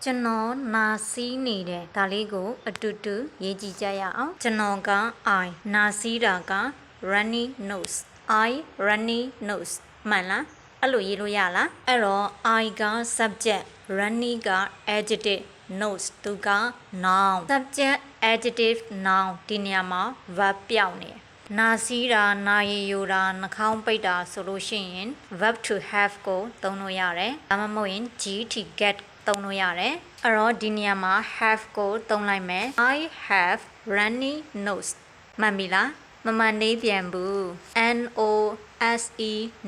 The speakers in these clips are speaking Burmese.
ကျွန်တော်နာစီးနေတဲ့ဒါလေးကိုအတူတူရေးကြည့်ကြရအောင်ကျွန်တော်က I နာစီးတာက runny nose I runny nose မှန်လားအဲ့လိုရေးလို့ရလားအဲ့တော့ I က subject runny က adjective nose သူက noun subject adjective noun ဒီနေရာမှာ verb ပြောင်းနေနာစီးတာနာရီယိုတာနှာခေါင်းပိတ်တာဆိုလို့ရှိရင် verb to have ကိုသုံးလို့ရတယ်ဒါမှမဟုတ်ရင် gt get သုံးလို့ရတယ်အဲ့တော့ဒီနေရာမှာ have ကိုသုံးလိုက်မယ် I have runny nose မှန်ပြီလားမမှန်နေပြန်ဘူး nose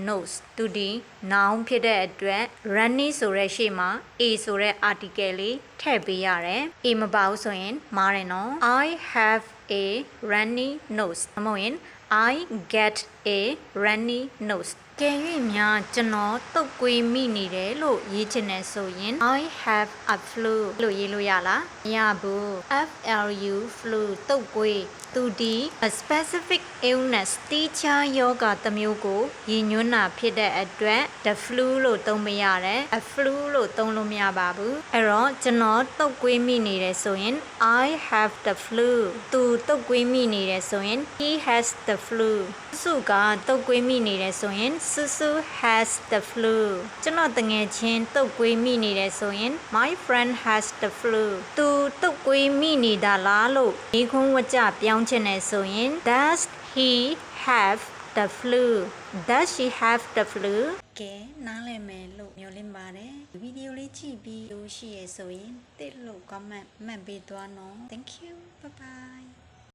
nose သူဒီ noun ဖြစ်တဲ့အတွက် runny ဆိုတဲ့ရှေ့မှာ a ဆိုတဲ့ article လေးထည့်ပေးရတယ် a မပါဘူးဆိုရင်မှားတယ်နော် I have a runny nose မဟုတ်ရင် I get a runny nose ကဲ၍များကျွန်တော်တုတ်ကွေးမိနေတယ်လို့ရေးချင်တယ်ဆိုရင် I have a flu လို့ရေးလို့ရလားမရဘူး flu flu တုတ်ကွေးသူဒီ a specific illness တိကျယောဂတစ်မျိုးကိုရည်ညွှန်းတာဖြစ်တဲ့အတွက် the flu လို့သုံးမရတယ် a flu လို့သုံးလို့မရပါဘူးအဲ့တော့ကျွန်တော်တုတ်ကွေးမိနေတယ်ဆိုရင် I have the flu သူတုတ်ကွေးမိနေတယ်ဆိုရင် he has the flu စုကတုတ်ကွေးမိနေတယ်ဆိုရင် Susu has the flu ကျွန်တော်တငယ်ချင်းတုတ်ကွေးမိနေတယ်ဆိုရင် my friend has the flu သူတုတ်ကွေးမိနေတာလားလို့ဒီခုံးဝကြပြောင်းချင်တယ်ဆိုရင် does he have the flu does she have the flu ကဲနားလည်မယ်လို့မျှော်လင့်ပါတယ်ဗီဒီယိုလေးကြည့်ပြီးလို့ရှိရဆိုရင်တစ်လို့ comment မှတ်ပေးသွားနော် thank you bye bye